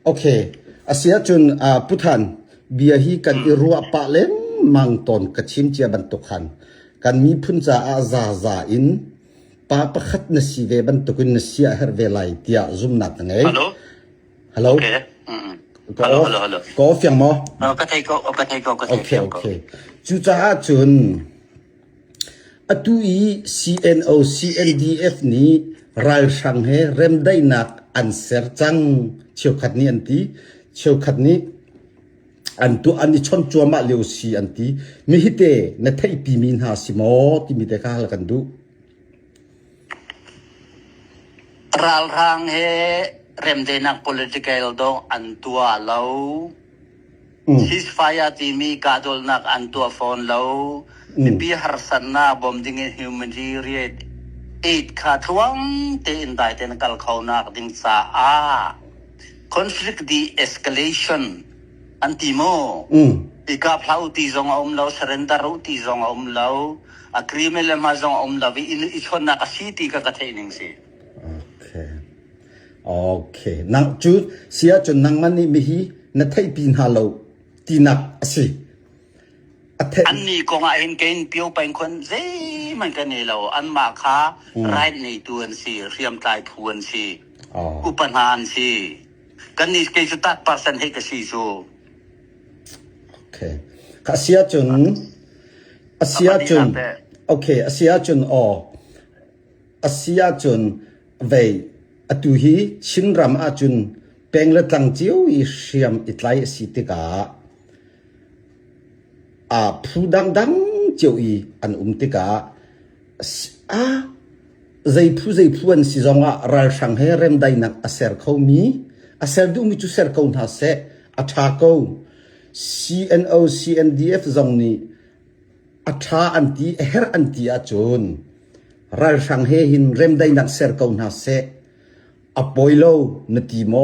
โอเคอาเซียจุนพุทธันเบียฮีกันอิรัวปะเล่นมังตนกะชิมเจียบันตุคันกันมีพุนจาอาซาซาอินปาปะขัดนสีเวบันตุกุนนสีเฮรเวไลเตียซุมนัดไงฮัลโหลโอเคฮัลโหลก็เฟียงมอก็ไทยก็โอเคจูจาจุนอตุอี CNO CNDF นี้รายสังเฮเริ่มได้นักอันเสียจังเชียวขัดนี้อันที่เชียวขัดนี้อันตัวอันนี้ชนจัวมาเลียวสีอันที่มีฮิตเตนไทยปีมินหาสิมอที่มีแต่ข้าละกันดูรัลทางเฮเริ่มได้นัก political ดองอันตัวเราceasefire ที่มีการดลนักอันตัวฟอนเรามีปีหารสันนาบอมดิ้ง humanitarian aid ขาทวงเตอินได้เตนกัลเขานักดิ้งสาconflict de-escalation อันที่โมอีกาพลาวที่จงเรา surrender ที่จงเรา agreement ละมาจงเราอินอิชนนักสิที่กะเทนิงสิโอเคนังจุดเสียจนนังมันนี่มีฮีนัทไทยปีนหาเราตีนักสิอันนี้ก็งาเห็นเกณฑ์เปียวเป็นคนเซ่มันกันนี่เราอันมาค้าไรในตัวสิเรียมตายพวนสิอุปนานสิกันนี่เกณฑ์สุดตัด%ให้กับสิโซโอเคอาเซียจนโอเคอาเซียจนอาเซียจนเวอตุฮีชินรำอาจุนเปงละตังเจียวอีเสียมอิตไลสิติกาผู้ดังเจียวอีอันติกาใจผู้อันสิจงว่าราชังเฮเรมได้นักอาเซร์เขามีอาเซร์ดูมิจุเซร์เขาหน้าเสอัฐาเขา CNO CNDF จงนี้อัฐาอันที่เฮร์อันที่อาจุนราชังเฮหินเรมได้นักเซร์เขาหน้าเสอปอยโลนตีโม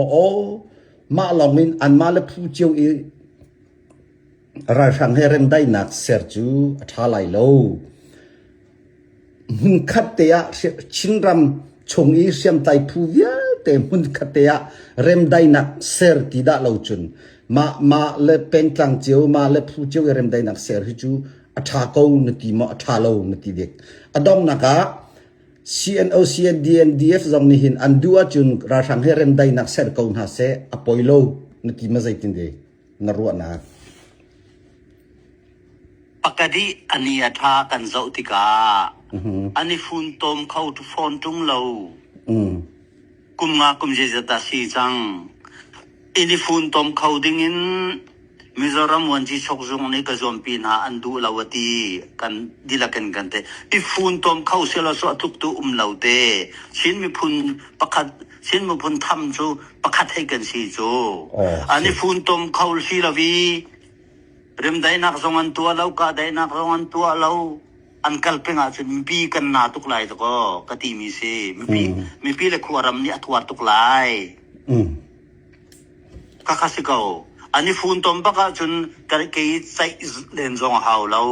มาลองมินอันมาเลผู้เจียวอีราชังเฮเรมได้นักเสือจูทาไลโลมุนขัดเตียชินรำชงอีเสียมไตผู้เวียแต่มุนขัดเตียเรมได้นักเสือที่ได้เราจุนมาเลเป็นกลางเจียวมาเลผู้เจียวเรมได้นักเสือที่จูอัฐาเกานตีโมอัฐาโลนตีเด็กอดองนักะCNO CNDF จงนี้หินอันดัวจุนราชังเฮเรมได้นักเสือเกาหน้าเสอปอยโลนตีมาใจตินเดนรัวนาปกติอันนี้ทากันเจ้าติกาอันนี้ฟุนตมเข้าทุฟอนจุงเรากุมงากุมเจจตาสีจังอันนี้ฟุนตมเข้าดิ่งินมิโซรัมวันที่ชกจงนี้ก็จอมปีนาอันดูลาวตีกันดีละกันเตอีฟุนตมเข้าเสละสวทุกตุเราเตชินมีพุนประคัดชินมีพุนทำจูประคัดให้กันสีจูอันนี้ฟุนตมเข้าสีละวีเริ่มได้นักส่งอันตัวเราก็ได้นักส่งอันตัวเราอันกัลเป็นอาจจะมีปีกันนาทุกหลายตัวก็ตีมีสิมีปีเลยขวารำนี่อัตวัดทุกหลายก็ข้าศึกเอาอันนี้ฟูนตอมปะก็จนกระเกยใส่เลนส่งหาวเรา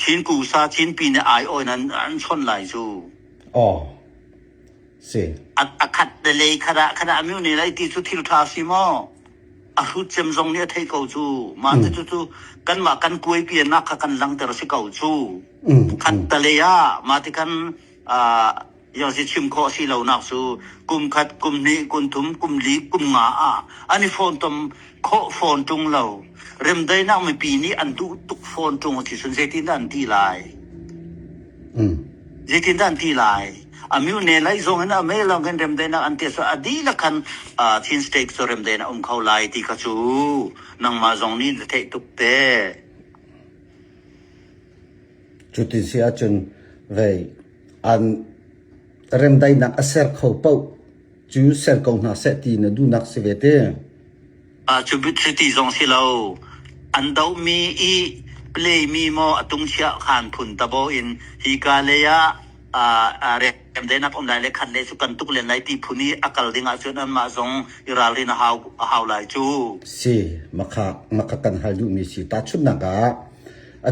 ชิ้นกูซาชิ้นปีเนี่ยไอโอ้ยนั้นอันชนหลายจูสิอัดขัดเลยขณะมิวนี่ไรที่สุดที่เราทาสิมอรุดเจมซงเนี่ยไทยเก่าจูมาจู่กันมากันกวยเปลี่ยนนักกันหลังแต่เราสิเก่าจูขัดทะเลยมาที่กันอย่างสิชิมข้อสิเรานักจูกุมขัดกุมนี้กุมทุมกุมลีกุมงาอันนี้ฟอนตมข้อฟอนจงเราเริ่มได้นักไม่ปีนี้อันตุกฟอนจงที่สุนเซตินดันที่ลายเซตินดันที่ลายมิวเนลัยซงนะไม่ลองกันเริ่มได้นักอันเตสอดีละกันทินสเต็กเริ่มได้นักเข้าลายที่กระจูนังมาซงนี้เทตุกเตจุดที่เสียจนเวอันเริ่มได้นักเสร์เข้าเป้าจูเสร์กงหน้าเสตีนดูนักเสวเตจุดที่ซงสิเราอันดาวมีเพลย์มีโมตุงเชียขันพุนตะโบอินฮิกาเลยเริ่มได้นักได้เลยขันเลยสุกันตุกเล่นไลที่พุนี้อากาศดิ่งอาจจะมาซงอิราลีนะฮาวไลจูสิมาคักันฮัลดูมีสิตาชุดนัก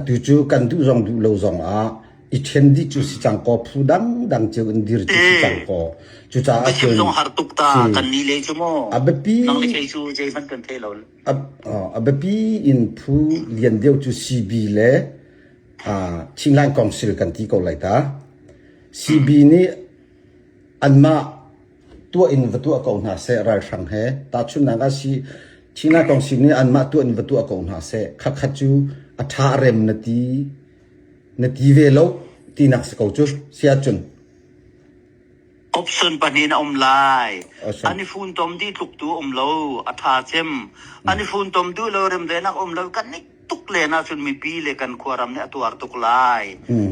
ตุจูกันดูซงดูโลซง i chen di chu si chang ko phu dang chu in dir chu si chang ko chu cha a chim zong har tuk ta kan ni le chu mo abapi nang le chu je man kan the lo abapi in phu lian deu chu CB le Qinglai Council kan ti ko lai ta CB ni anma tua in vatu ko na se rai sang he ta chu na ga si Qinglai Council ni anma tua in vatu ko na se kha chu atha rem na ti ve lo ti nak se ko chu sia chun option panin lai ani phun tom di thuk tu lo atha chem ani phun tom du lo rem de nak lo kan ni tuk le na chun mi pi le kan khwaram ne atuar tuk lai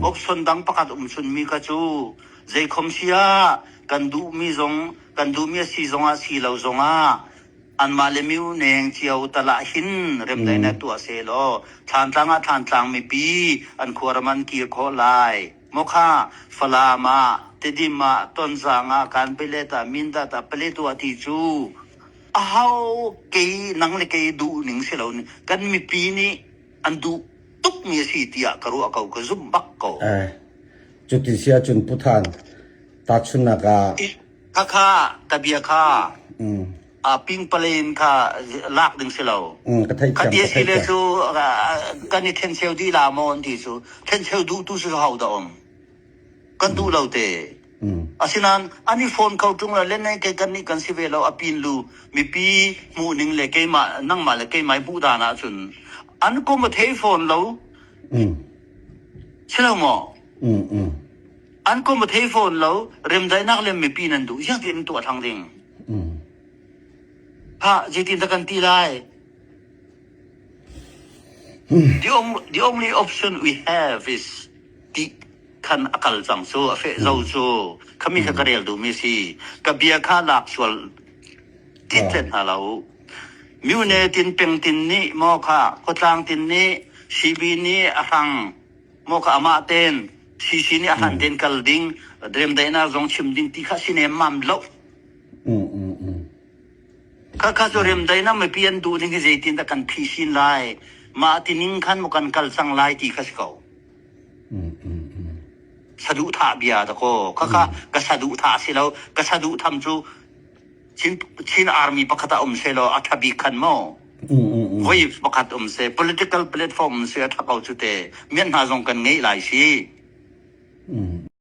option dang pakat chun mi ka chu jai khom sia kan du mi si zong a si lo zong a an ma le miu neng chiao tala hin rem de na tu se lo than tlang mi pi an khwaraman ki kho lai mokha falama tedima tonzanga kan peleta minda ta peletu ati chu a how ke nang le ke du ning se lo kan mi pi ni an du tuk mi si tia karu akau ka zum bak ko chu ti sia chun puthan ta chun na ka kha tabia kha ping palen kha lak ding se lo ka thai ka dia si le chu kan ni ten sel di la mon ti chu ten sel du tu su hau da kan du lo te asinan ani phone kau tung la len ke kan ni kan si ve lo apin lu mi pi mu ning le ke ma nang ma le ke mai bu da na chun an ko ma the phone lo chelo mo an ko ma the phone lo rem dai nak le mi pi nan du ya tin tu thang ding ha je tin ta kan ti lai the only option we have is the kan akal sang so fe zo so kami ka karel du mi si ka bia kha lak swal titen halo miu ne tin peng tin ni mo kha ko tlang tin ni CB ni ahang mo ka ama ten CC ni ahang ten kal ding drem dai na zong chim ding ti kha sine mam lo ka zo rem dai na me pian du ni ge tin ta kan thi sin lai ma tining khan mo kan kal sang lai ti kha koสะดุท่าเบียตะโคคะกะสะดุท่าสิแล้วกะสะดุทำจูชินอาร์มีปะคตะเสโลอัฐบิคันโมไว้ปะคตะเส political platform เสทะเกาจุเตเมียนหาซงกันไงหลายสิ